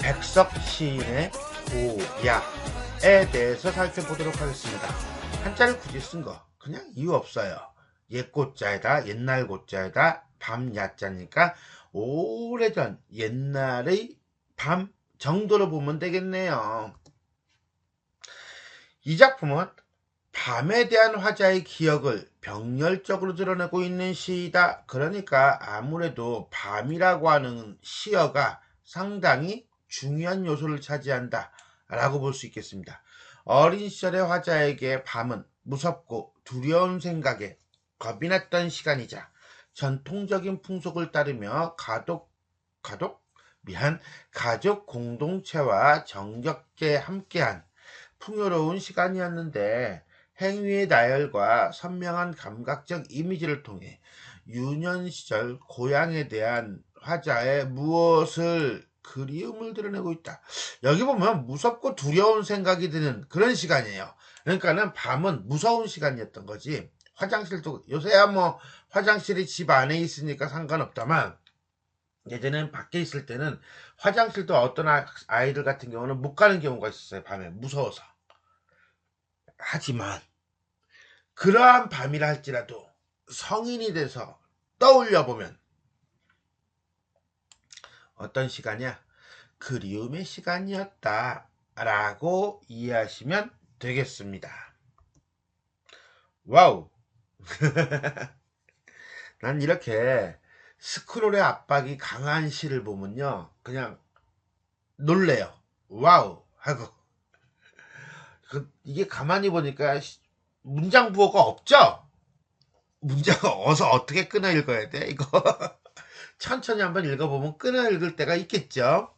백석 시인의 고야에 대해서 살펴보도록 하겠습니다. 한자를 굳이 쓴 거 그냥 이유 없어요. 옛고자에다 옛날 고자에다 밤야자니까 오래전 옛날의 밤 정도로 보면 되겠네요. 이 작품은 밤에 대한 화자의 기억을 병렬적으로 드러내고 있는 시이다. 그러니까 아무래도 밤이라고 하는 시어가 상당히 중요한 요소를 차지한다 라고 볼 수 있겠습니다. 어린 시절의 화자에게 밤은 무섭고 두려운 생각에 겁이 났던 시간이자 전통적인 풍속을 따르며 가족 공동체와 정겹게 함께한 풍요로운 시간이었는데, 행위의 나열과 선명한 감각적 이미지를 통해 유년 시절 고향에 대한 화자의 무엇을 그리움을 드러내고 있다. 여기 보면 무섭고 두려운 생각이 드는 그런 시간이에요. 그러니까는 밤은 무서운 시간이었던 거지. 화장실도 요새야 뭐 화장실이 집 안에 있으니까 상관없다만, 예전엔 밖에 있을 때는 화장실도 어떤 아이들 같은 경우는 못 가는 경우가 있었어요. 밤에 무서워서. 하지만 그러한 밤이라 할지라도 성인이 돼서 떠올려 보면 어떤 시간이야? 그리움의 시간이었다 라고 이해하시면 되겠습니다. 와우. 난 이렇게 스크롤의 압박이 강한 시를 보면요 그냥 놀래요. 와우 하고. 이게 가만히 보니까 문장 부호가 없죠? 문장을 어서 어떻게 끊어 읽어야 돼 이거? 천천히 한번 읽어보면 끊어 읽을 때가 있겠죠.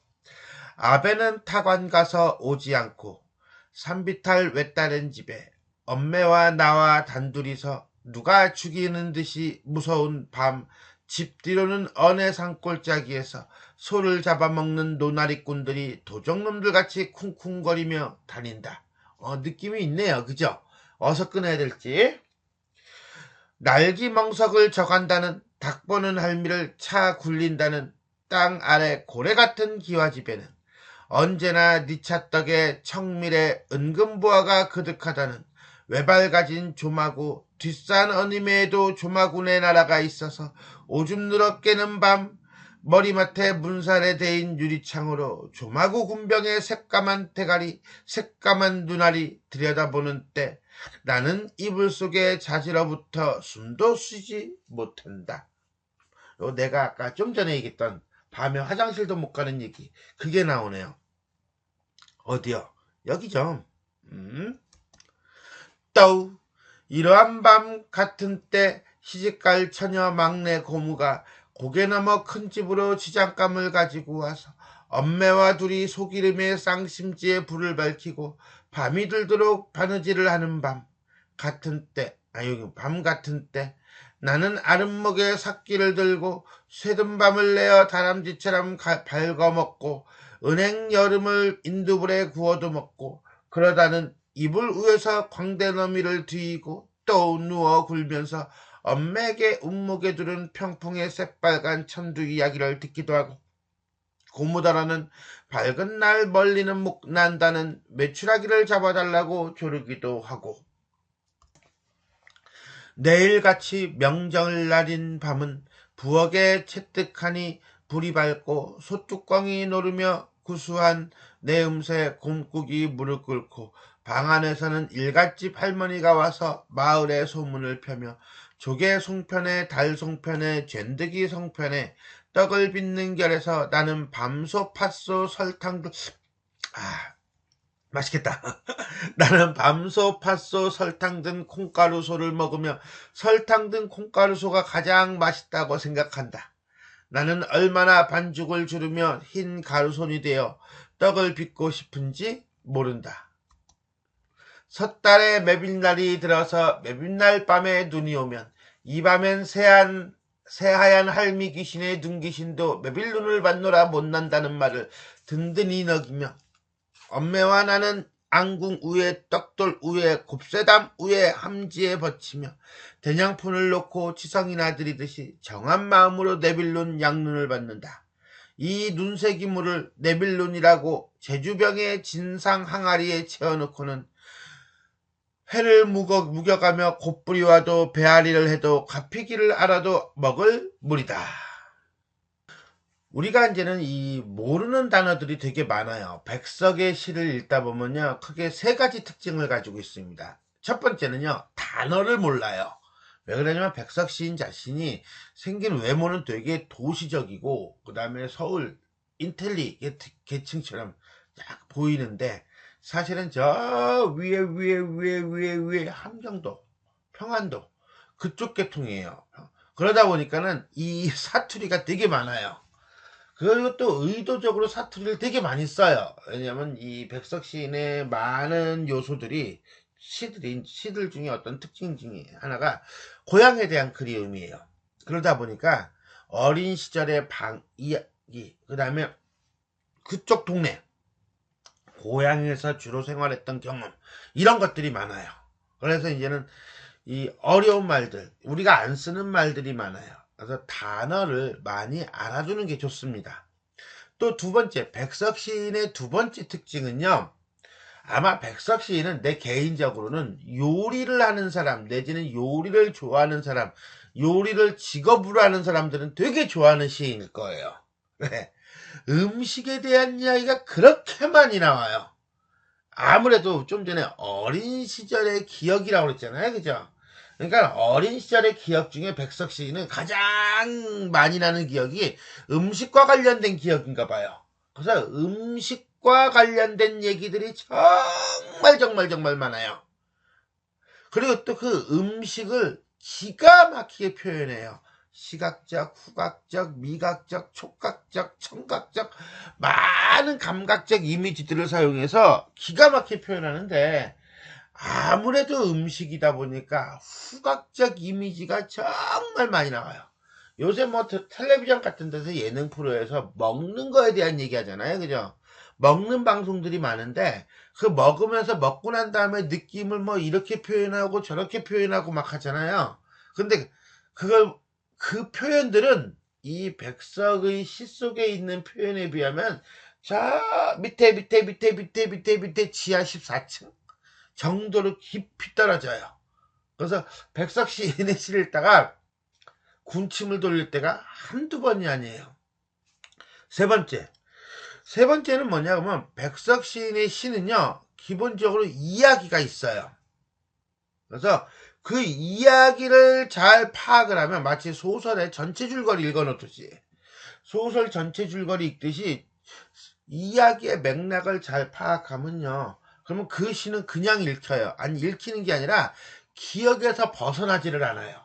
아베는 타관 가서 오지 않고 산비탈 외따른 집에 엄매와 나와 단둘이서 누가 죽이는 듯이 무서운 밤 집 뒤로는 어느 산골짜기에서 소를 잡아먹는 노나리꾼들이 도적놈들같이 쿵쿵거리며 다닌다. 느낌이 있네요. 그죠? 어서 끊어야 될지. 날기멍석을 져간다는 닭 보는 할미를 차 굴린다는 땅 아래 고래같은 기와집에는 언제나 니차떡에 청밀의 은금보화가 그득하다는 외발 가진 조마구 뒷산 어니메에도 조마군의 나라가 있어서 오줌 누러 깨는 밤 머리맡에 문살에 대인 유리창으로 조마구 군병의 새까만 대가리 새까만 눈알이 들여다보는 때 나는 이불 속에 자지러부터 숨도 쉬지 못한다. 내가 아까 좀 전에 얘기했던 밤에 화장실도 못 가는 얘기 그게 나오네요. 어디요? 여기죠. 또 이러한 밤 같은 때 시집갈 처녀 막내 고무가 고개 넘어 큰 집으로 지장감을 가지고 와서 엄매와 둘이 소기름에 쌍심지에 불을 밝히고 밤이 들도록 바느질을 하는 밤 같은 때 나는 아랫목에 삭기를 들고 쇠든 밤을 내어 다람쥐처럼 발거먹고 은행 여름을 인두불에 구워도 먹고 그러다는 이불 위에서 광대너미를 뒤이고 또 누워 굴면서 엄매에게 운목에 두른 평풍의 새빨간 천두 이야기를 듣기도 하고 고무다라는 밝은 날 멀리는 목 난다는 메추라기를 잡아달라고 조르기도 하고 내일같이 명절날인 밤은 부엌에 채뜩하니 불이 밝고 솥뚜껑이 노르며 구수한 내 음새 곰국이 무릎 꿇고 방 안에서는 일갓집 할머니가 와서 마을의 소문을 펴며 조개 송편에 달 송편에 젠득이 송편에 떡을 빚는 결에서 나는 밤소 팥소 설탕도 맛있겠다. 나는 밤소 팥소 설탕 든 콩가루소를 먹으며 설탕 든 콩가루소가 가장 맛있다고 생각한다. 나는 얼마나 반죽을 주르며 흰 가루손이 되어 떡을 빚고 싶은지 모른다. 섣달에 매빌날이 들어서 매빌날 밤에 눈이 오면 이 밤엔 새하얀 할미 귀신의 눈귀신도 매빌눈을 받노라 못난다는 말을 든든히 넣이며 엄매와 나는 앙궁 위에 떡돌 위에 곱새담 위에 함지에 버치며 대냥푼을 놓고 치성이나 들이듯이 정한 마음으로 내빌눈 양눈을 받는다. 이 눈새기물을 내밀눈이라고 제주병의 진상 항아리에 채워놓고는 회를 묵여가며 곱부리와도 배앓이를 해도 갚히기를 알아도 먹을 물이다. 우리가 이제는 이 모르는 단어들이 되게 많아요. 백석의 시를 읽다 보면요, 크게 세 가지 특징을 가지고 있습니다. 첫 번째는요, 단어를 몰라요. 왜 그러냐면 백석 시인 자신이 생긴 외모는 되게 도시적이고, 그 다음에 서울 인텔리 계층처럼 딱 보이는데, 사실은 저 위에 함경도, 평안도 그쪽 계통이에요. 그러다 보니까는 이 사투리가 되게 많아요. 그리고 또 의도적으로 사투리를 되게 많이 써요. 왜냐면 이 백석 시인의 많은 요소들이 시들 중에 어떤 특징 중에 하나가 고향에 대한 그리움이에요. 그러다 보니까 어린 시절의 이야기, 그 다음에 그쪽 동네, 고향에서 주로 생활했던 경험, 이런 것들이 많아요. 그래서 이제는 이 어려운 말들, 우리가 안 쓰는 말들이 많아요. 그래서 단어를 많이 알아두는 게 좋습니다. 또 두 번째, 백석 시인의 두 번째 특징은요, 아마 백석 시인은 내 개인적으로는 요리를 하는 사람, 내지는 요리를 좋아하는 사람, 요리를 직업으로 하는 사람들은 되게 좋아하는 시인일 거예요. 네. 음식에 대한 이야기가 그렇게 많이 나와요. 아무래도 좀 전에 어린 시절의 기억이라고 그랬잖아요. 그죠? 그러니까 어린 시절의 기억 중에 백석 시인은 가장 많이 나는 기억이 음식과 관련된 기억인가 봐요. 그래서 음식과 관련된 얘기들이 정말 많아요. 그리고 또 그 음식을 기가 막히게 표현해요. 시각적, 후각적, 미각적, 촉각적, 청각적 많은 감각적 이미지들을 사용해서 기가 막히게 표현하는데, 아무래도 음식이다 보니까 후각적 이미지가 정말 많이 나와요. 요새 뭐 텔레비전 같은 데서 예능 프로에서 먹는 거에 대한 얘기 하잖아요. 그죠? 먹는 방송들이 많은데, 그 먹으면서 먹고 난 다음에 느낌을 뭐 이렇게 표현하고 저렇게 표현하고 막 하잖아요. 근데 그 표현들은 이 백석의 시 속에 있는 표현에 비하면 저 밑에 지하 14층 정도로 깊이 떨어져요. 그래서 백석 시인의 시를 읽다가 군침을 돌릴 때가 한두 번이 아니에요. 세 번째는 뭐냐 그러면 백석 시인의 시는요, 기본적으로 이야기가 있어요. 그래서 그 이야기를 잘 파악을 하면 마치 소설의 전체 줄거리 읽어놓듯이, 소설 전체 줄거리 읽듯이 이야기의 맥락을 잘 파악하면요, 그러면 그 시는 그냥 읽혀요. 아니, 읽히는 게 아니라 기억에서 벗어나지를 않아요.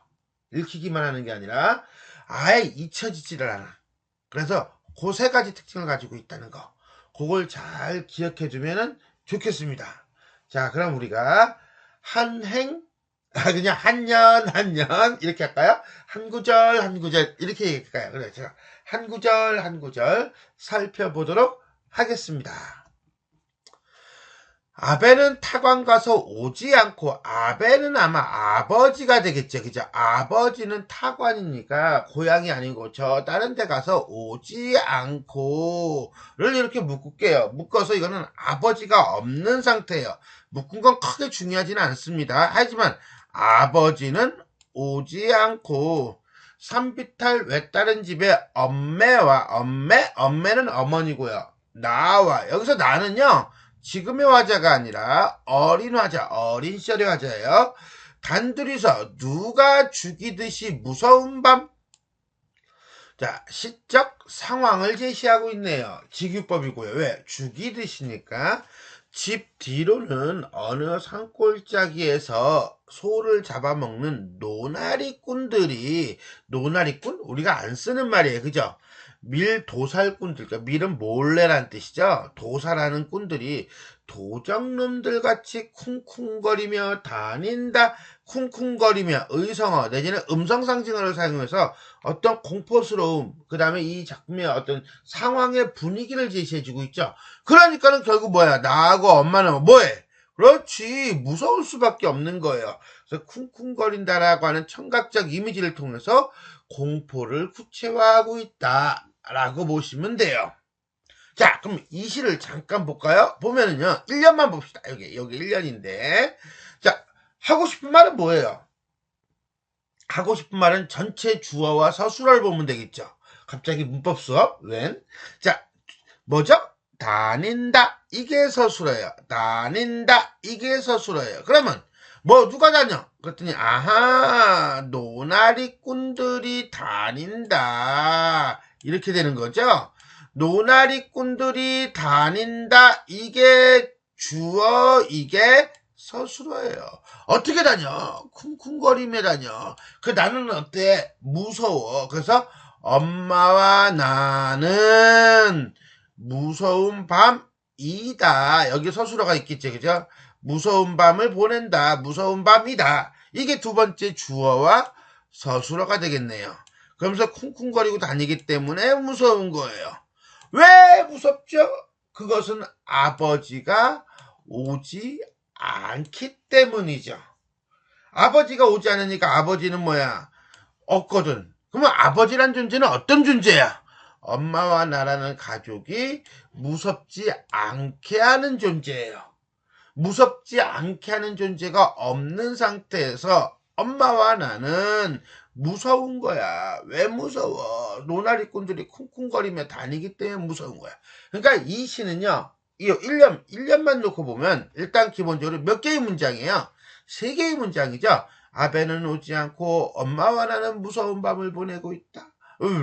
읽히기만 하는 게 아니라 아예 잊혀지지를 않아. 그래서 그 세 가지 특징을 가지고 있다는 거, 그걸 잘 기억해 두면 좋겠습니다. 자, 그럼 우리가 그냥 한 년 이렇게 할까요? 한 구절 이렇게 얘기할까요? 그래, 제가 한 구절 살펴보도록 하겠습니다. 아베는 타관 가서 오지 않고, 아베는 아마 아버지가 되겠죠. 그죠? 아버지는 타관이니까 고향이 아니고 저 다른 데 가서 오지 않고를 이렇게 묶을게요. 묶어서 이거는 아버지가 없는 상태예요. 묶은 건 크게 중요하지는 않습니다. 하지만 아버지는 오지 않고, 산비탈 외다른 집에 엄매는 어머니고요. 나와, 여기서 나는요, 지금의 화자가 아니라 어린 화자, 어린 시절의 화자예요. 단둘이서 누가 죽이듯이 무서운 밤. 자, 시적 상황을 제시하고 있네요. 직유법이고요. 왜? 죽이듯이니까. 집 뒤로는 어느 산골짜기에서 소를 잡아먹는 노나리꾼들이, 노나리꾼? 우리가 안 쓰는 말이에요. 그죠? 밀도살꾼들, 그러니까 밀은 몰래란 뜻이죠. 도살하는 꾼들이 도적놈들 같이 쿵쿵거리며 다닌다. 쿵쿵거리며 의성어 내지는 음성상징어를 사용해서 어떤 공포스러움, 그 다음에 이 작품의 어떤 상황의 분위기를 제시해주고 있죠. 그러니까는 결국 뭐야, 나하고 엄마는 뭐해? 그렇지, 무서울 수밖에 없는 거예요. 그래서 쿵쿵거린다라고 하는 청각적 이미지를 통해서 공포를 구체화하고 있다. 라고 보시면 돼요. 자, 그럼 이 시를 잠깐 볼까요? 보면은요, 1년만 봅시다. 여기 1년인데. 자, 하고 싶은 말은 뭐예요? 하고 싶은 말은 전체 주어와 서술어를 보면 되겠죠. 갑자기 문법 수업, 웬? 자, 뭐죠? 다닌다. 이게 서술어예요. 다닌다. 이게 서술어예요. 그러면 누가 다녀? 그랬더니 아하, 노나리꾼들이 다닌다. 이렇게 되는 거죠. 노나리꾼들이 다닌다. 이게 주어, 이게 서술어예요. 어떻게 다녀? 쿵쿵거리며 다녀. 나는 어때? 무서워. 그래서 엄마와 나는 무서운 밤이다. 여기 서술어가 있겠죠. 그죠? 무서운 밤을 보낸다. 무서운 밤이다. 이게 두 번째 주어와 서술어가 되겠네요. 그러면서 쿵쿵거리고 다니기 때문에 무서운 거예요. 왜 무섭죠? 그것은 아버지가 오지 않기 때문이죠. 아버지가 오지 않으니까 아버지는 뭐야? 없거든. 그러면 아버지란 존재는 어떤 존재야? 엄마와 나라는 가족이 무섭지 않게 하는 존재예요. 무섭지 않게 하는 존재가 없는 상태에서 엄마와 나는 무서운 거야. 왜 무서워? 노나리꾼들이 쿵쿵거리며 다니기 때문에 무서운 거야. 그러니까 이 시는요, 이 1년만 놓고 보면 일단 기본적으로 몇 개의 문장이에요? 3개의 문장이죠. 아베는 오지 않고 엄마와 나는 무서운 밤을 보내고 있다.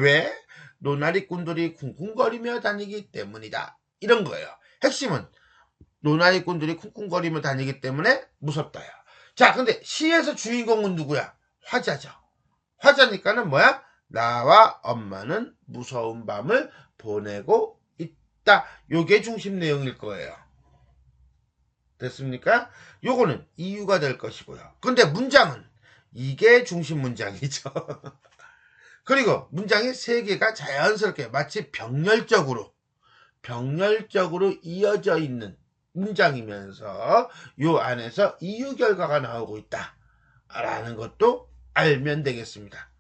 왜? 노나리꾼들이 쿵쿵거리며 다니기 때문이다. 이런 거예요. 핵심은 노나리꾼들이 쿵쿵거리며 다니기 때문에 무섭다요. 자, 근데 시에서 주인공은 누구야? 화자죠. 화자니까는 뭐야? 나와 엄마는 무서운 밤을 보내고 있다. 요게 중심 내용일 거예요. 됐습니까? 요거는 이유가 될 것이고요. 근데 문장은 이게 중심 문장이죠. 그리고 문장이 3개가 자연스럽게 마치 병렬적으로 이어져 있는 문장이면서 요 안에서 이유 결과가 나오고 있다 라는 것도 알면 되겠습니다.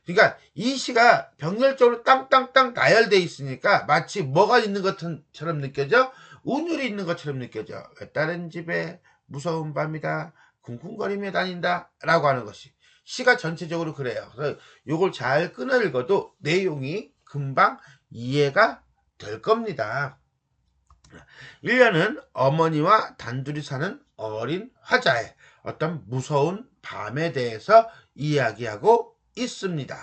그러니까 이 시가 병렬적으로 땅땅땅 나열되어 있으니까 마치 뭐가 있는 것처럼 느껴져? 운율이 있는 것처럼 느껴져. 다른 집에 무서운 밤이다. 쿵쿵거리며 다닌다. 라고 하는 것이. 시가 전체적으로 그래요. 그래서 요걸 잘 끊어 읽어도 내용이 금방 이해가 될 겁니다. 1년은 어머니와 단둘이 사는 어린 화자의 어떤 무서운 밤에 대해서 이야기하고 있습니다.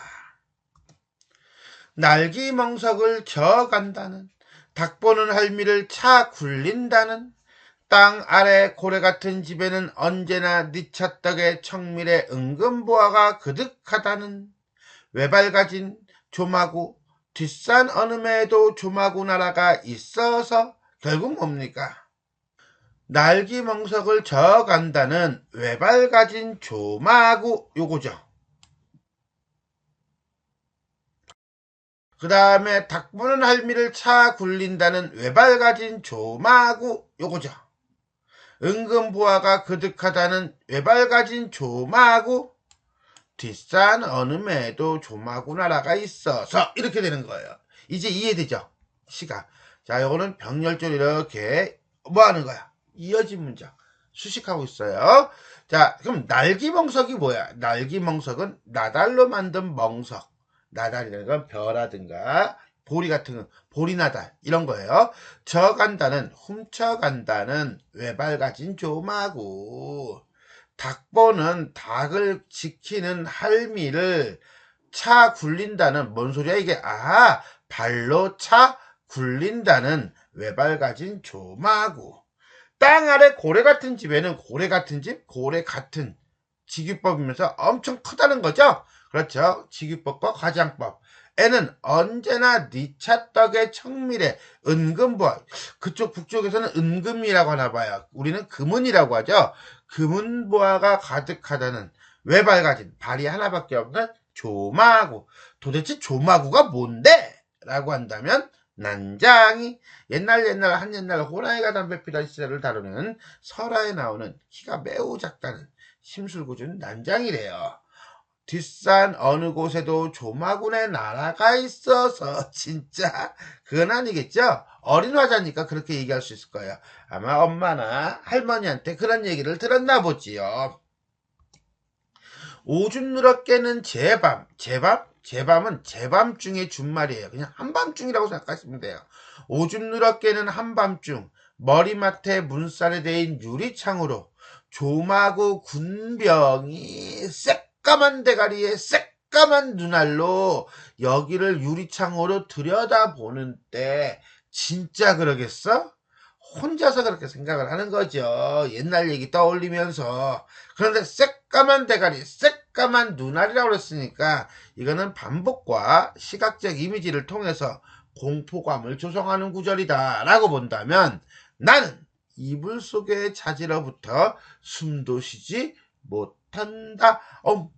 날기멍석을 저어간다는, 닭 보는 할미를 차 굴린다는, 땅 아래 고래같은 집에는 언제나 니차떡에 청밀의 은근보화가 그득하다는, 외발 가진 조마구, 뒷산 어느 매에도 조마구 나라가 있어서 결국 뭡니까? 날기멍석을 저어간다는 외발 가진 조마구, 요거죠. 그 다음에 닭 보는 할미를 차 굴린다는 외발 가진 조마구, 요거죠. 은근보화가 그득하다는 외발 가진 조마구, 뒷산 어느 매에도 조마구 나라가 있어서 이렇게 되는 거예요. 이제 이해되죠? 시가. 자, 요거는 병렬적으로 이렇게 뭐 하는 거야? 이어진 문장 수식하고 있어요. 자, 그럼 날기멍석이 뭐야? 날기멍석은 나달로 만든 멍석. 나달이라는 건 벼라든가 보리 같은 보리나달 이런 거예요. 저간다는 훔쳐간다는 외발 가진 조마구. 닭보는 닭을 지키는 할미를 차 굴린다는, 뭔 소리야 이게? 발로 차 굴린다는 외발 가진 조마구. 땅 아래 고래 같은 집에는 고래 같은 집, 고래 같은 직유법이면서 엄청 크다는 거죠. 그렇죠. 직유법과 과장법. 애는 언제나 니차떡의 청밀에 은금보화. 그쪽 북쪽에서는 은금이라고 하나 봐요. 우리는 금은이라고 하죠. 금은보화가 가득하다는, 외발 가진, 발이 하나밖에 없는 조마구. 도대체 조마구가 뭔데? 라고 한다면 난장이, 옛날 한옛날 호랑이가 담배 피던 시절을 다루는 설화에 나오는 키가 매우 작다는 심술궂은 난장이래요. 뒷산 어느 곳에도 조마군의 나라가 있어서 진짜 그건 아니겠죠? 어린 화자니까 그렇게 얘기할 수 있을 거예요. 아마 엄마나 할머니한테 그런 얘기를 들었나 보지요. 오줌 누러 깨는 제밤. 제밤은 제밤중의 준말이에요. 그냥 한밤중이라고 생각하시면 돼요. 오줌 누러 깨는 한밤중. 머리맡에 문살에 대인 유리창으로 조마구 군병이 새까만 대가리에 새까만 눈알로 여기를 유리창으로 들여다보는 때 진짜 그러겠어? 혼자서 그렇게 생각을 하는 거죠. 옛날 얘기 떠올리면서. 그런데 새까만 대가리, 새까만 눈알이라고 그랬으니까 이거는 반복과 시각적 이미지를 통해서 공포감을 조성하는 구절이다 라고 본다면 나는 이불 속의 자지러부터 숨도 쉬지 못한다.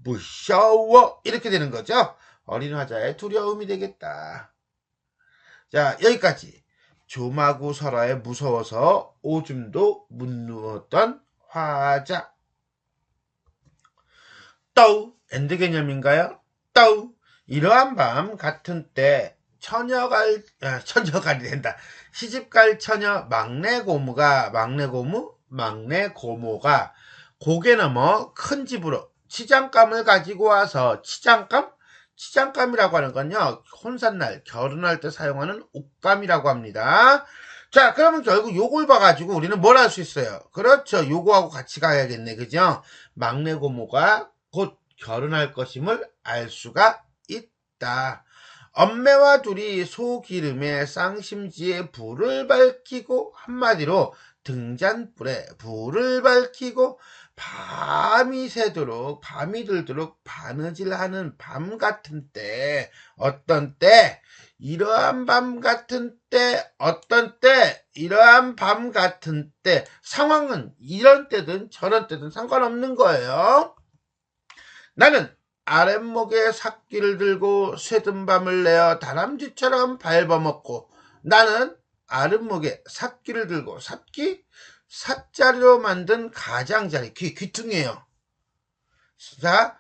무서워. 이렇게 되는 거죠. 어린 화자의 두려움이 되겠다. 자, 여기까지. 조마구 설화에 무서워서 오줌도 못 누웠던 화자. 떠우 엔드 개념인가요? 떠우 이러한 밤 같은 때 처녀갈이 된다. 시집갈 처녀 막내고모가 고개 넘어 큰 집으로 치장감을 가지고 와서 치장감이라고 하는 건요, 혼산날, 결혼할 때 사용하는 옷감이라고 합니다. 자, 그러면 결국 요걸 봐가지고 우리는 뭘 할 수 있어요? 그렇죠. 요거하고 같이 가야겠네. 그죠? 막내 고모가 곧 결혼할 것임을 알 수가 있다. 엄매와 둘이 소기름에 쌍심지에 불을 밝히고, 한마디로 등잔불에 불을 밝히고 밤이 들도록 바느질하는 밤 같은 때, 어떤 때, 이러한 밤 같은 때, 이러한 밤 같은 때, 상황은 이런 때든 저런 때든 상관없는 거예요. 나는 아랫목에 삭기를 들고 쇠든 밤을 내어 다람쥐처럼 밟아먹고, 나는 아랫목에 삭기를 들고, 삿자리로 만든 가장자리, 귀퉁이에요. 자,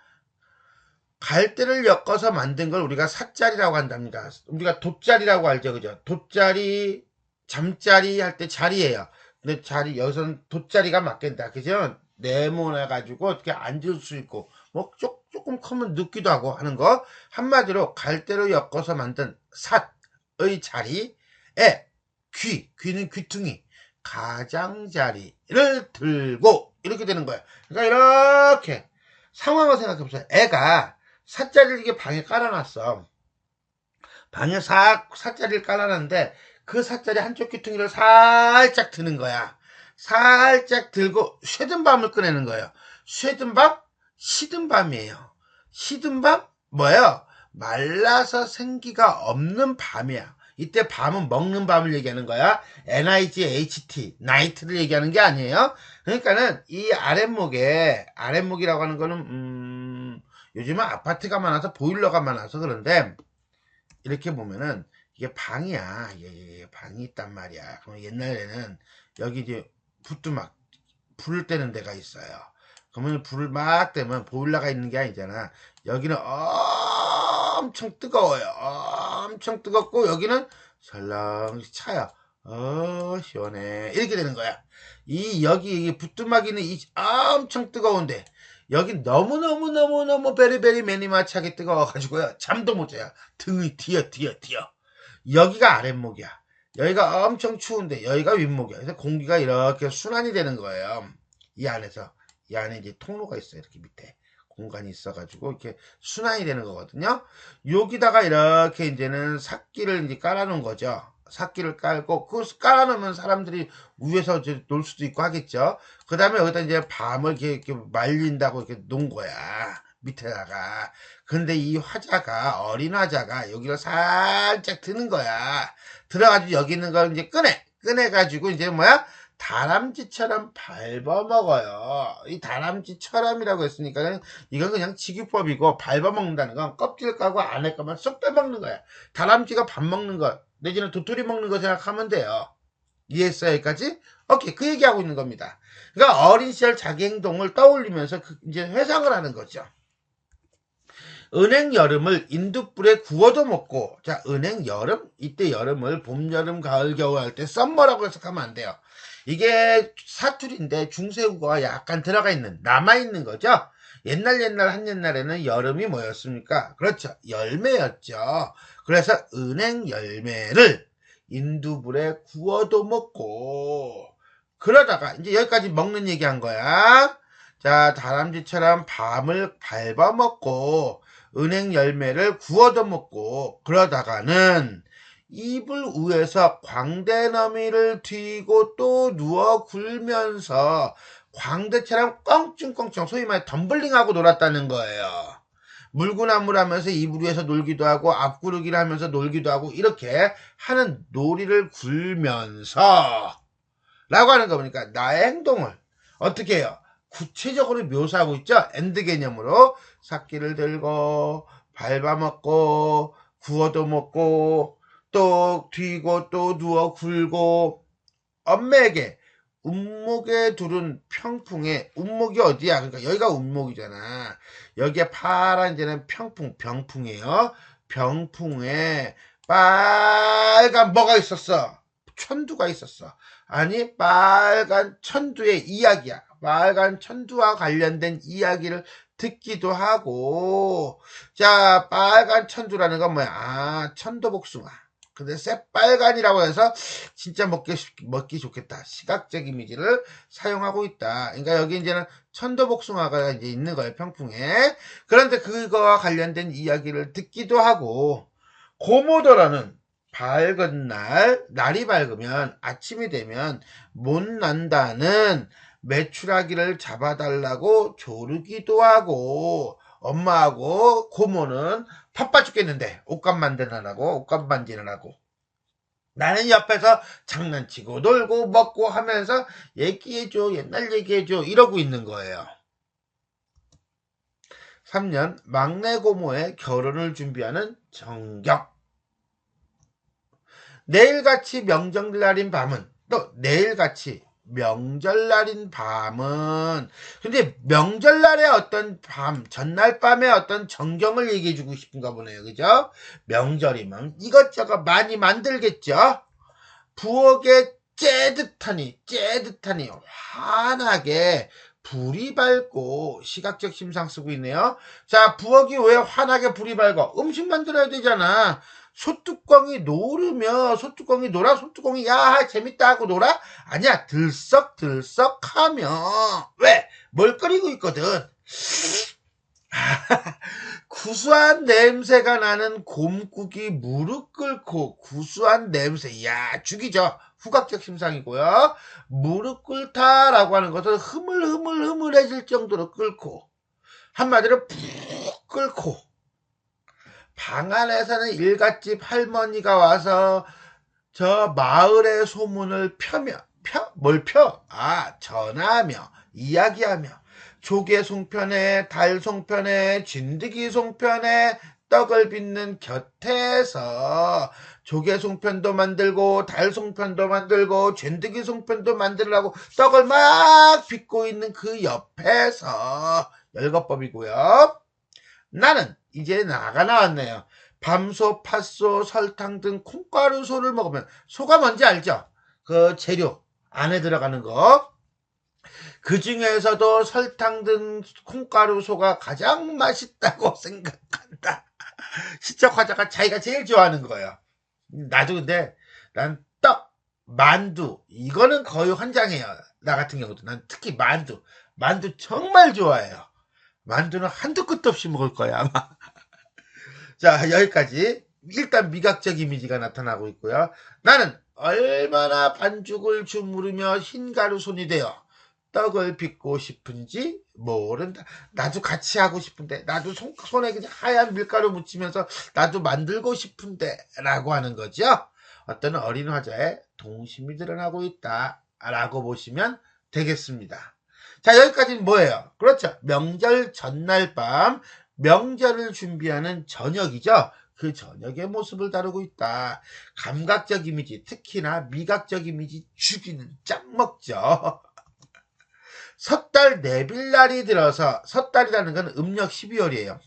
갈대를 엮어서 만든 걸 우리가 삿자리라고 한답니다. 우리가 돗자리라고 알죠, 그죠? 돗자리, 잠자리 할 때 자리예요. 근데 여기서는 돗자리가 맞겠다, 그죠? 네모나가지고 어떻게 앉을 수 있고, 뭐 조금 크면 눕기도 하고 하는 거. 한마디로 갈대로 엮어서 만든 삿의 자리에 귀는 귀퉁이, 가장자리를 들고 이렇게 되는 거야. 그러니까 이렇게 상황을 생각해보세요. 애가 삿자리를 이게 방에 깔아놨어. 방에 삿자리를 깔아놨는데 그 삿자리 한쪽 귀퉁이를 살짝 드는 거야. 살짝 들고 쇠든 밤을 꺼내는 거예요. 쇠든 밤? 시든 밤이에요. 시든 밤? 뭐예요? 말라서 생기가 없는 밤이야. 이때 밤은 먹는 밤을 얘기하는 거야. NIGHT, 나이트를 얘기하는 게 아니에요. 그러니까는 이 아랫목이라고 하는 거는 요즘은 아파트가 많아서 보일러가 많아서 그런데 이렇게 보면은 이게 방이야. 이게 방이 있단 말이야. 그럼 옛날에는 여기 이제 부뚜막 불을 떼는 데가 있어요. 그러면 불을 막 떼면 보일러가 있는 게 아니잖아. 여기는 엄청 뜨거워요. 엄청 뜨겁고 여기는 설렁 차요. 시원해. 이렇게 되는 거야. 여기 부뚜막이는 엄청 뜨거운데 여기 너무 베리베리 매니마차게 뜨거워가지고요. 잠도 못 자요. 등이 뒤어. 여기가 아랫목이야. 여기가 엄청 추운데 여기가 윗목이야. 그래서 공기가 이렇게 순환이 되는 거예요. 이 안에 이제 통로가 있어요. 이렇게 밑에 공간이 있어가지고 이렇게 순환이 되는 거거든요. 여기다가 이렇게 이제는 삭기를 이제 깔아놓은 거죠. 삭기를 깔고 그 깔아놓으면 사람들이 위에서 이제 놀 수도 있고 하겠죠. 그 다음에 여기다 이제 밤을 이렇게 말린다고 이렇게 놓은 거야. 밑에다가. 근데 이 어린 화자가 여기를 살짝 드는 거야. 들어가지고 여기 있는 걸 이제 꺼내가지고 이제 다람쥐처럼 밟아먹어요. 이 다람쥐처럼이라고 했으니까 이건 그냥 직유법이고 밟아먹는다는 건 껍질 까고 안에 까만 쏙 빼먹는 거야. 다람쥐가 밥 먹는 거 내지는 도토리 먹는 거 생각하면 돼요. 이해했어요? 여기까지? 오케이. 그 얘기하고 있는 겁니다. 그러니까 어린 시절 자기 행동을 떠올리면서 이제 회상을 하는 거죠. 은행 여름을 인두불에 구워도 먹고. 자, 은행 여름? 이때 여름을 봄, 여름, 가을, 겨울 할 때 썸머라고 해석하면 안 돼요. 이게 사투리인데 중세국어가 약간 들어가 있는, 남아있는 거죠. 옛날 한옛날에는 여름이 뭐였습니까? 그렇죠. 열매였죠. 그래서 은행 열매를 인두불에 구워도 먹고. 그러다가 이제 여기까지 먹는 얘기 한 거야. 자, 다람쥐처럼 밤을 밟아 먹고 은행 열매를 구워도 먹고. 그러다가는 이불 위에서 광대너미를 뒤고 또 누워 굴면서 광대처럼 껑충껑충, 소위 말해 덤블링하고 놀았다는 거예요. 물구나무를 하면서 이불 위에서 놀기도 하고 앞구르기를 하면서 놀기도 하고 이렇게 하는 놀이를 굴면서 라고 하는 거 보니까 나의 행동을 어떻게 해요? 구체적으로 묘사하고 있죠? 엔드 개념으로 삭기를 들고 밟아먹고 구워도 먹고 또 뒤고 또 누워 굴고. 엄매에게 운목에 두른 평풍에, 운목이 어디야? 그러니까 여기가 운목이잖아. 여기에 파란 이제는 평풍, 병풍이에요. 병풍에 빨간 뭐가 있었어? 천두가 있었어. 아니, 빨간 천두의 이야기야. 빨간 천두와 관련된 이야기를 듣기도 하고. 자, 빨간 천두라는 건 뭐야? 아, 천도복숭아. 근데 새빨간이라고 해서 진짜 먹기 좋겠다. 시각적 이미지를 사용하고 있다. 그러니까 여기 이제는 천도복숭아가 이제 있는 거예요, 평풍에. 그런데 그거와 관련된 이야기를 듣기도 하고. 고모도라는 밝은 날이 밝으면, 아침이 되면 못 난다는 메추라기를 잡아달라고 조르기도 하고. 엄마하고 고모는 바빠 죽겠는데 옷감 만드느라고, 옷감 만지느라고. 나는 옆에서 장난치고 놀고 먹고 하면서 얘기해줘, 옛날 얘기해줘 이러고 있는 거예요. 3년 막내 고모의 결혼을 준비하는 정경. 내일같이 명절날인 밤은, 또 내일같이 명절날인 밤은, 근데 명절날의 어떤 밤, 전날 밤의 어떤 정경을 얘기해주고 싶은가 보네요. 그죠? 명절이면 이것저것 많이 만들겠죠? 부엌에 째듯하니 환하게 불이 밝고. 시각적 심상 쓰고 있네요. 자, 부엌이 왜 환하게 불이 밝아? 음식 만들어야 되잖아. 소뚜껑이 놀으며, 소뚜껑이 놀아? 소뚜껑이 야 재밌다 하고 놀아? 아니야, 들썩들썩하며. 왜? 뭘 끓이고 있거든. 구수한 냄새가 나는 곰국이 무릎 꿇고. 구수한 냄새, 이야 죽이죠. 후각적 심상이고요. 무릎 꿇다라고 하는 것은 흐물흐물해질 정도로 끓고, 한마디로 푹 끓고. 방 안에서는 일갓집 할머니가 와서 저 마을의 소문을 뭘 펴? 아, 전하며 이야기하며, 조개 송편에 달 송편에 진드기 송편에 떡을 빚는 곁에서 조개 송편도 만들고 달 송편도 만들고 진드기 송편도 만들라고 떡을 막 빚고 있는 그 옆에서 열거법이고요. 나는 이제 나가 나왔네요. 밤소, 팥소, 설탕 등 콩가루소를 먹으면, 소가 뭔지 알죠? 그 재료 안에 들어가는 거. 그 중에서도 설탕 등 콩가루소가 가장 맛있다고 생각한다. 시적 화자가 자기가 제일 좋아하는 거예요. 나도 근데 난 떡, 만두 이거는 거의 환장해요. 나 같은 경우도. 난 특히 만두 정말 좋아해요. 만두는 한두 끝도 없이 먹을 거야 아마. 자, 여기까지. 일단 미각적 이미지가 나타나고 있고요. 나는 얼마나 반죽을 주무르며 흰가루 손이 되어 떡을 빚고 싶은지 모른다. 나도 같이 하고 싶은데, 나도 손에 그냥 하얀 밀가루 묻히면서 나도 만들고 싶은데 라고 하는 거죠. 어떤 어린 화자의 동심이 드러나고 있다 라고 보시면 되겠습니다. 자, 여기까지는 뭐예요? 그렇죠. 명절 전날 밤, 명절을 준비하는 저녁이죠. 그 저녁의 모습을 다루고 있다. 감각적 이미지, 특히나 미각적 이미지 죽이는 짱 먹죠. 섣달 내빌날이 들어서, 섣달이라는 건 음력 12월이에요.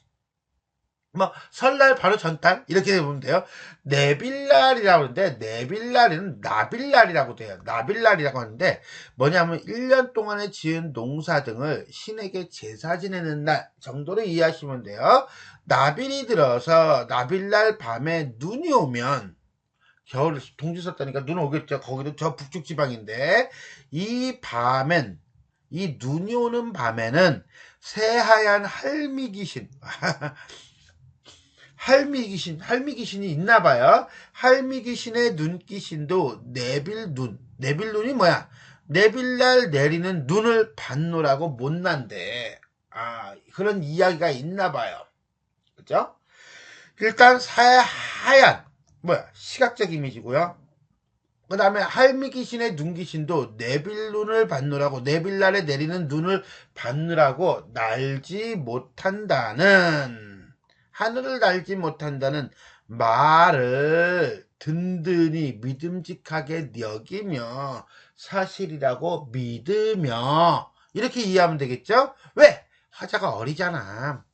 뭐 설날 바로 전달 이렇게 보면 돼요. 네빌날이라고 하는데 네빌날은 나빌날이라고 돼요. 나빌날이라고 하는데 뭐냐면 1년 동안에 지은 농사 등을 신에게 제사 지내는 날 정도로 이해하시면 돼요. 나빌이 들어서 나빌날 밤에 눈이 오면 겨울 동지 썼다니까 눈 오겠죠. 거기도 저 북쪽 지방인데 이 밤엔 이 눈이 오는 밤에는 새하얀 할미 귀신 할미 귀신이 있나 봐요. 할미 귀신의 눈 귀신도 네빌 눈이 뭐야? 네빌날 내리는 눈을 받노라고 못난데. 그런 이야기가 있나 봐요. 그죠? 일단 하얀 뭐야? 시각적 이미지고요. 그 다음에 할미 귀신의 눈 귀신도 네빌 눈을 받느라고 네빌날에 내리는 눈을 받느라고 날지 못한다는 하늘을 날지 못한다는 말을 든든히 믿음직하게 여기며 사실이라고 믿으며 이렇게 이해하면 되겠죠? 왜? 화자가 어리잖아.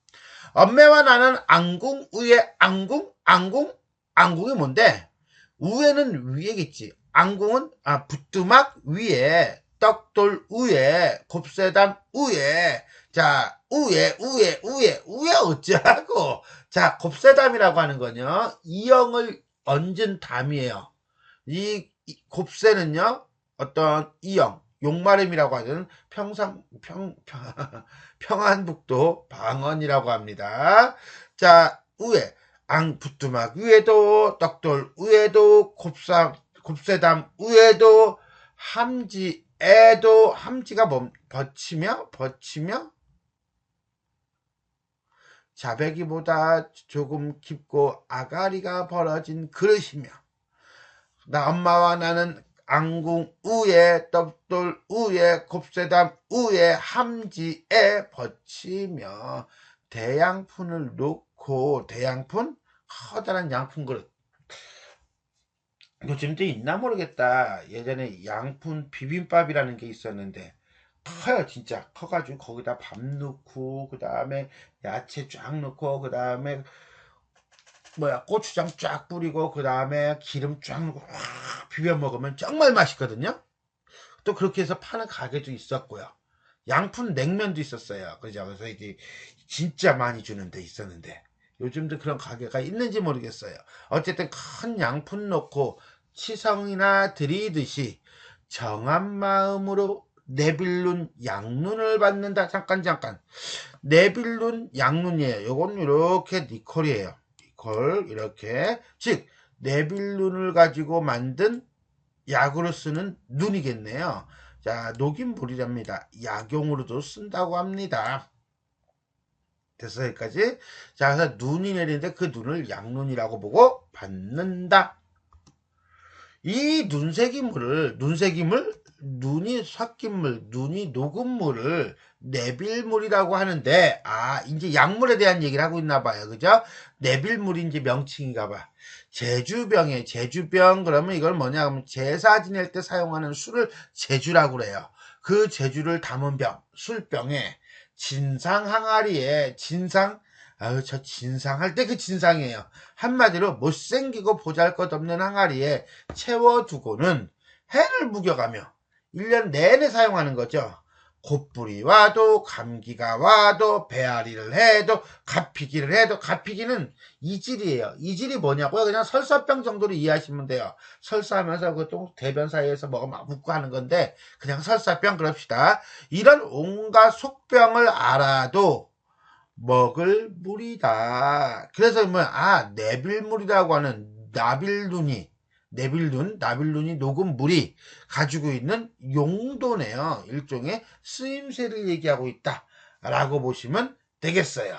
엄매와 나는 앙궁 위에 앙궁이 뭔데? 우에는 위에겠지. 앙궁은 부뚜막 위에 떡돌 위에 곱새담 위에 자 우에 어쩌라고. 자 곱새담이라고 하는 거는요 이영을 얹은 담이에요. 이 곱새는요 어떤 이영 용마름이라고 하는 평안북도 방언이라고 합니다. 자 우에 부뚜막 위에도 떡돌 위에도 곱새담 위에도 함지에도 함지가 버치며 자배기보다 조금 깊고 아가리가 벌어진 그릇이며 나 엄마와 나는 앙궁 우에 떡돌 우에 곱새담 우에 함지에 버치며 대양푼을 놓고 대양푼 커다란 양푼 그릇 요즘도 있나 모르겠다. 예전에 양푼 비빔밥이라는 게 있었는데 커요. 진짜 커가지고 거기다 밥 넣고 그 다음에 야채 쫙 넣고 그 다음에 고추장 쫙 뿌리고 그 다음에 기름 쫙 넣고 확 비벼 먹으면 정말 맛있거든요. 또 그렇게 해서 파는 가게도 있었고요. 양푼 냉면도 있었어요. 그죠? 그래서 이제 진짜 많이 주는 데 있었는데 요즘도 그런 가게가 있는지 모르겠어요. 어쨌든 큰 양푼 넣고 치성이나 드리듯이 정한 마음으로 네빌룬 양눈을 받는다. 잠깐 네빌룬 양눈이에요. 요건 이렇게 니콜이에요. 니콜 이렇게 즉 네빌룬을 가지고 만든 약으로 쓰는 눈이겠네요. 자 녹인 물이랍니다. 약용으로도 쓴다고 합니다. 됐어요 여기까지. 자 그래서 눈이 내리는데 그 눈을 양눈이라고 보고 받는다. 이 눈이 섞인 물, 눈이 녹은 물을 내빌물이라고 하는데, 이제 약물에 대한 얘기를 하고 있나 봐요. 그죠? 내빌물이 이제 명칭인가 봐. 제주병, 그러면 이걸 뭐냐, 하면 제사 지낼 때 사용하는 술을 제주라고 그래요. 그 제주를 담은 병, 술병에, 진상 항아리에, 저 진상할 때 그 진상이에요. 한마디로 못생기고 보잘것없는 항아리에 채워두고는 해를 묵여가며 1년 내내 사용하는 거죠. 곧불이 와도 감기가 와도 배앓이를 해도 가피기를 해도 가피기는 이질이에요. 이질이 뭐냐고요? 그냥 설사병 정도로 이해하시면 돼요. 설사하면서 그것도 대변 사이에서 뭐가 막 묻고 하는 건데 그냥 설사병 그럽시다. 이런 온갖 속병을 알아도 먹을 물이다. 그래서 네빌물이라고 하는 나빌눈이 녹은 물이 가지고 있는 용도네요. 일종의 쓰임새를 얘기하고 있다. 라고 보시면 되겠어요.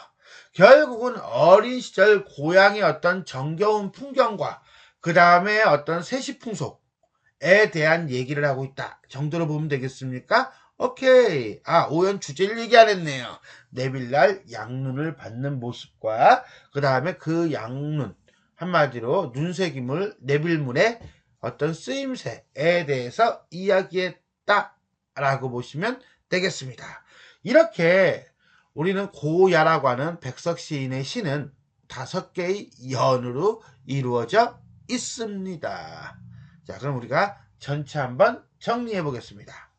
결국은 어린 시절 고향의 어떤 정겨운 풍경과 그 다음에 어떤 세시풍속에 대한 얘기를 하고 있다. 정도로 보면 되겠습니까? 오케이. 오연 주제를 얘기 안 했네요. 내빌날 양눈을 받는 모습과 그 다음에 그 양눈 한마디로 눈새김을 내빌물의 어떤 쓰임새에 대해서 이야기했다 라고 보시면 되겠습니다. 이렇게 우리는 고야라고 하는 백석 시인의 시는 5개의 연으로 이루어져 있습니다. 자, 그럼 우리가 전체 한번 정리해 보겠습니다.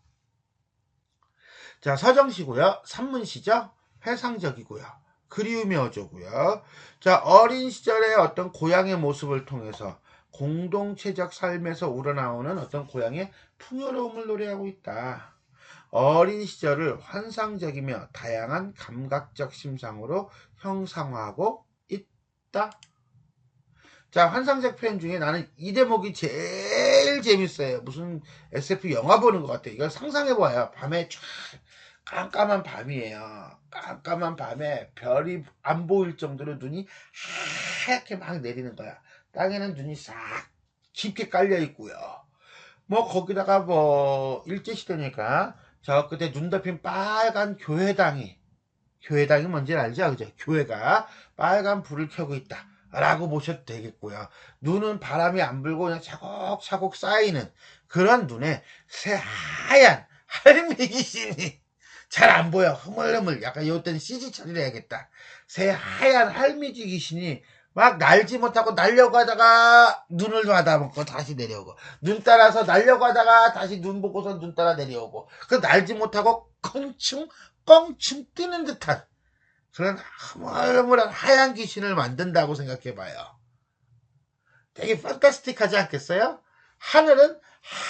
자, 서정시고요. 산문시죠. 회상적이고요. 그리움의 어조고요. 자, 어린 시절의 어떤 고향의 모습을 통해서 공동체적 삶에서 우러나오는 어떤 고향의 풍요로움을 노래하고 있다. 어린 시절을 환상적이며 다양한 감각적 심상으로 형상화하고 있다. 자, 환상적 표현 중에 나는 이 대목이 제일 재밌어요. 무슨 SF 영화 보는 것 같아요. 이걸 상상해봐요. 밤에 쫙 깜깜한 밤이에요. 깜깜한 밤에 별이 안 보일 정도로 눈이 하얗게 막 내리는 거야. 땅에는 눈이 싹 깊게 깔려 있고요. 뭐 거기다가 뭐 일제시대니까 저 끝에 눈 덮인 빨간 교회당이 뭔지 알죠? 그죠? 교회가 빨간 불을 켜고 있다 라고 보셔도 되겠고요. 눈은 바람이 안 불고 그냥 차곡차곡 쌓이는 그런 눈에 새하얀 할미귀신이 잘 안 보여. 흐물흐물. 약간 요때는 CG 처리를 해야겠다. 새하얀 할미지 귀신이 막 날지 못하고 날려고 하다가 눈을 받아먹고 다시 내려오고, 눈 따라서 날려고 하다가 다시 눈 보고서 눈 따라 내려오고, 그 날지 못하고 껑충 뛰는 듯한 그런 흐물흐물한 하얀 귀신을 만든다고 생각해봐요. 되게 판타스틱하지 않겠어요? 하늘은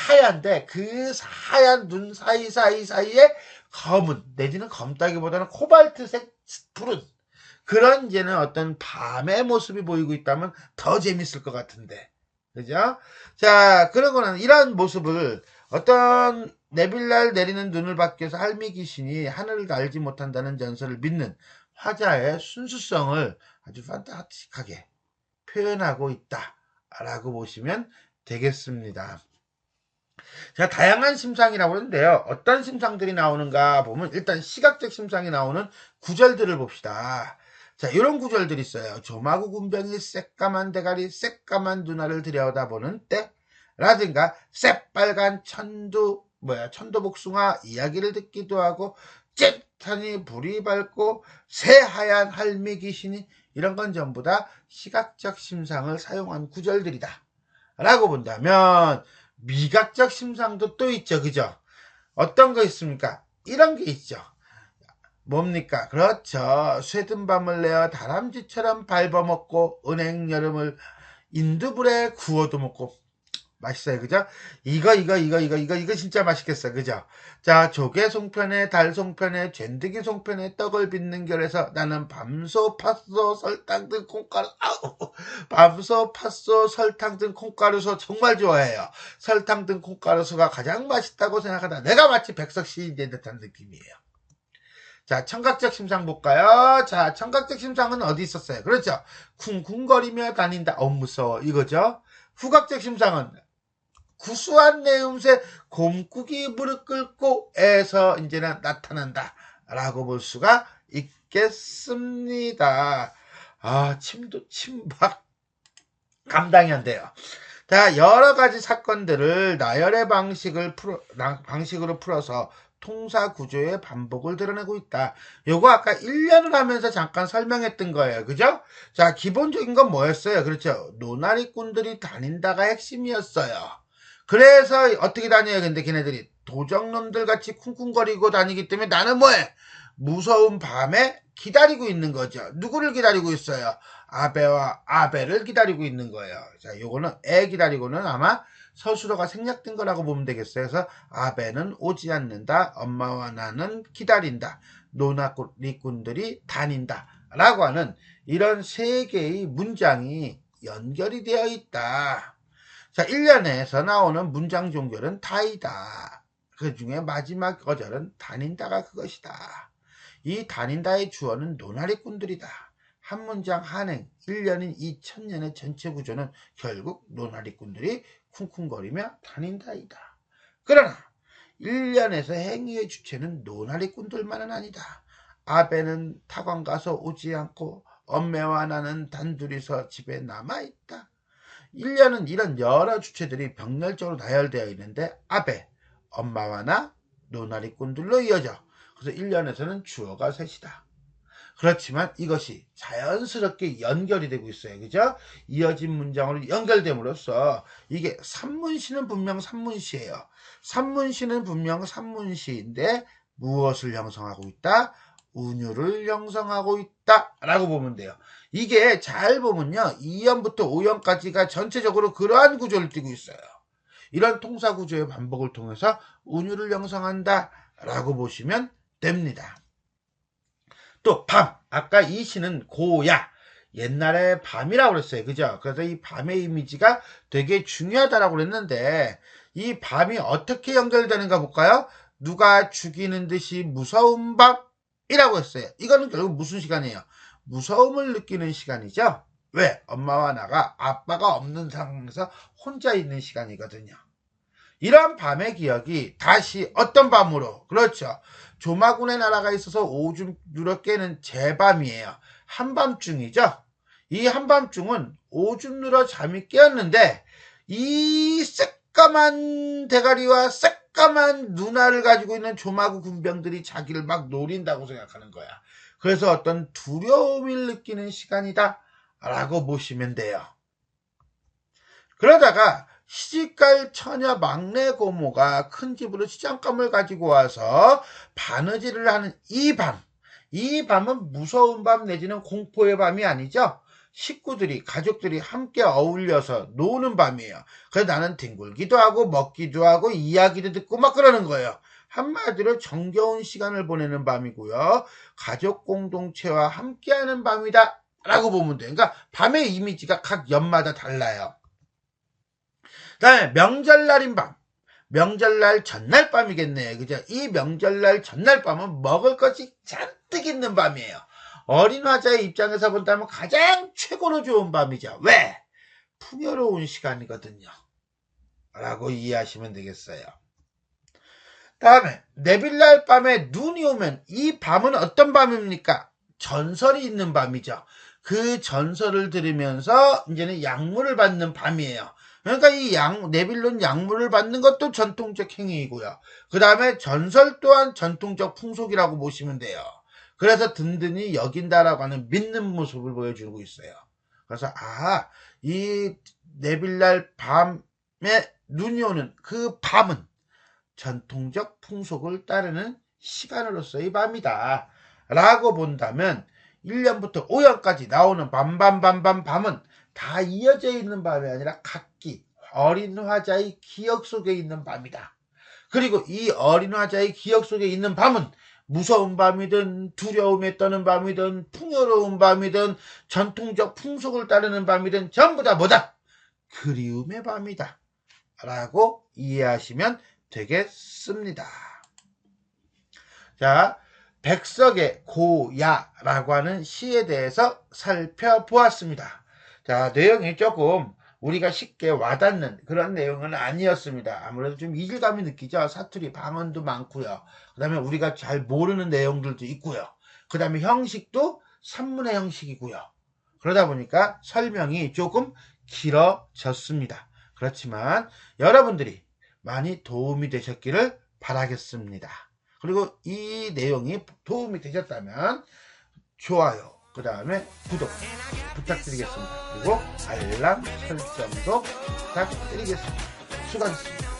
하얀데 그 하얀 눈 사이에 검은 내지는 검다기보다는 코발트색 푸른 그런 이제는 어떤 밤의 모습이 보이고 있다면 더 재밌을 것 같은데, 그죠? 자, 그러고는 이런 모습을 어떤 내빌날 내리는 눈을 받기 위해서 할미 귀신이 하늘을 날지 못한다는 전설을 믿는 화자의 순수성을 아주 판타스틱하게 표현하고 있다라고 보시면 되겠습니다. 자, 다양한 심상이라고 하는데요. 어떤 심상들이 나오는가 보면 일단 시각적 심상이 나오는 구절들을 봅시다. 자, 이런 구절들이 있어요. 조마구 군병이 새까만 대가리, 새까만 누나를 들여다보는 때, 라든가 새빨간 천도복숭아 이야기를 듣기도 하고, 쨍하니 불이 밝고 새하얀 할미 귀신이, 이런 건 전부 다 시각적 심상을 사용한 구절들이다 라고 본다면, 미각적 심상도 또 있죠. 그죠? 어떤 거 있습니까? 이런 게 있죠. 뭡니까? 그렇죠. 쇠든 밤을 내어 다람쥐처럼 밟아먹고 은행 여름을 인두불에 구워도 먹고 맛있어요. 그죠? 이거 진짜 맛있겠어. 그죠? 자, 조개 송편에 달 송편에 젠드기 송편에 떡을 빚는 결에서 나는 밤소 팥소 설탕 등 콩가루 밤소 팥소 설탕 등 콩가루소 정말 좋아해요. 설탕 등 콩가루소가 가장 맛있다고 생각하다 내가 마치 백석 시인이 된 듯한 느낌이에요. 자, 청각적 심상 볼까요? 자, 청각적 심상은 어디 있었어요? 그렇죠. 쿵쿵거리며 다닌다. 무서워. 이거죠. 후각적 심상은 구수한 내음새 곰국이 무릎 꿇고 에서 이제는 나타난다 라고 볼 수가 있겠습니다. 아, 침박 감당이 안 돼요. 자, 여러 가지 사건들을 나열의 방식으로 풀어서 통사 구조의 반복을 드러내고 있다. 요거 아까 1년을 하면서 잠깐 설명했던 거예요. 그죠? 자, 기본적인 건 뭐였어요? 그렇죠. 노나리꾼들이 다닌다가 핵심이었어요. 그래서 어떻게 다녀요? 근데 걔네들이 도적놈들 같이 쿵쿵거리고 다니기 때문에 나는 뭐해? 무서운 밤에 기다리고 있는 거죠. 누구를 기다리고 있어요? 아베와 아벨을 기다리고 있는 거예요. 자, 요거는 애 기다리고는 아마 서술어가 생략된 거라고 보면 되겠어요. 그래서 아베는 오지 않는다. 엄마와 나는 기다린다. 노나리꾼들이 다닌다. 라고 하는 이런 세 개의 문장이 연결이 되어 있다. 자, 1년에서 나오는 문장 종결은 다이다. 그 중에 마지막 어절은 다닌다가 그것이다. 이 다닌다의 주어는 노나리꾼들이다. 한 문장 한행 1년인 2000년의 전체 구조는 결국 노나리꾼들이 쿵쿵거리며 다닌다이다. 그러나 1년에서 행위의 주체는 노나리꾼들만은 아니다. 아베는 타관 가서 오지 않고 엄매와 나는 단둘이서 집에 남아있다. 1년은 이런 여러 주체들이 병렬적으로 나열되어 있는데 아베, 엄마와 나, 노나리꾼들로 이어져. 그래서 1년에서는 주어가 셋이다. 그렇지만 이것이 자연스럽게 연결이 되고 있어요. 그죠? 이어진 문장으로 연결됨으로써 이게 산문시는 분명 산문시예요. 산문시는 분명 산문시인데 무엇을 형성하고 있다? 운율을 형성하고 있다 라고 보면 돼요. 이게 잘 보면요, 2연부터 5연까지가 전체적으로 그러한 구조를 띠고 있어요. 이런 통사 구조의 반복을 통해서 운율을 형성한다 라고 보시면 됩니다. 또 밤, 아까 이 시는 고야, 옛날에 밤이라고 그랬어요. 그죠? 그래서 이 밤의 이미지가 되게 중요하다라고 그랬는데, 이 밤이 어떻게 연결되는가 볼까요? 누가 죽이는 듯이 무서운 밤이라고 했어요. 이거는 결국 무슨 시간이에요? 무서움을 느끼는 시간이죠. 왜? 엄마와 나가 아빠가 없는 상황에서 혼자 있는 시간이거든요. 이런 밤의 기억이 다시 어떤 밤으로, 그렇죠, 조마군의 나라가 있어서 오줌 누러 깨는 재밤이에요. 한밤중이죠. 이 한밤중은 오줌 누러 잠이 깨었는데 이 새까만 대가리와 새까만 눈알을 가지고 있는 조마구 군병들이 자기를 막 노린다고 생각하는 거야. 그래서 어떤 두려움을 느끼는 시간이다 라고 보시면 돼요. 그러다가 시집갈 처녀 막내 고모가 큰 집으로 시장감을 가지고 와서 바느질을 하는 이 밤은 무서운 밤 내지는 공포의 밤이 아니죠. 식구들이, 가족들이 함께 어울려서 노는 밤이에요. 그래서 나는 뒹굴기도 하고 먹기도 하고 이야기도 듣고 막 그러는 거예요. 한마디로 정겨운 시간을 보내는 밤이고요. 가족 공동체와 함께하는 밤이다 라고 보면 돼요. 그러니까 밤의 이미지가 각 연마다 달라요. 그 다음에 명절날인 밤, 명절날 전날 밤이겠네요. 그죠? 이 명절날 전날 밤은 먹을 것이 잔뜩 있는 밤이에요. 어린 화자의 입장에서 본다면 가장 최고로 좋은 밤이죠. 왜? 풍요로운 시간이거든요. 라고 이해하시면 되겠어요. 다음에 내빌날 밤에 눈이 오면 이 밤은 어떤 밤입니까? 전설이 있는 밤이죠. 그 전설을 들으면서 이제는 약물을 받는 밤이에요. 그러니까 이 네빌론 약물을 받는 것도 전통적 행위이고요. 그 다음에 전설 또한 전통적 풍속이라고 보시면 돼요. 그래서 든든히 여긴다라고 하는 믿는 모습을 보여주고 있어요. 그래서 이 네빌날 밤에 눈이 오는 그 밤은 전통적 풍속을 따르는 시간으로서의 밤이다 라고 본다면 1년부터 5년까지 나오는 밤은 다 이어져 있는 밤이 아니라 각기 어린 화자의 기억 속에 있는 밤이다. 그리고 이 어린 화자의 기억 속에 있는 밤은 무서운 밤이든 두려움에 떠는 밤이든 풍요로운 밤이든 전통적 풍속을 따르는 밤이든 전부 다 뭐다? 그리움의 밤이다 라고 이해하시면 되겠습니다. 자, 백석의 고야라고 하는 시에 대해서 살펴보았습니다. 자, 내용이 조금 우리가 쉽게 와닿는 그런 내용은 아니었습니다. 아무래도 좀 이질감이 느끼죠. 사투리, 방언도 많고요. 그 다음에 우리가 잘 모르는 내용들도 있고요. 그 다음에 형식도 산문의 형식이고요. 그러다 보니까 설명이 조금 길어졌습니다. 그렇지만 여러분들이 많이 도움이 되셨기를 바라겠습니다. 그리고 이 내용이 도움이 되셨다면 좋아요, 그 다음에 구독 부탁드리겠습니다. 그리고 알람 설정도 부탁드리겠습니다. 수고하셨습니다.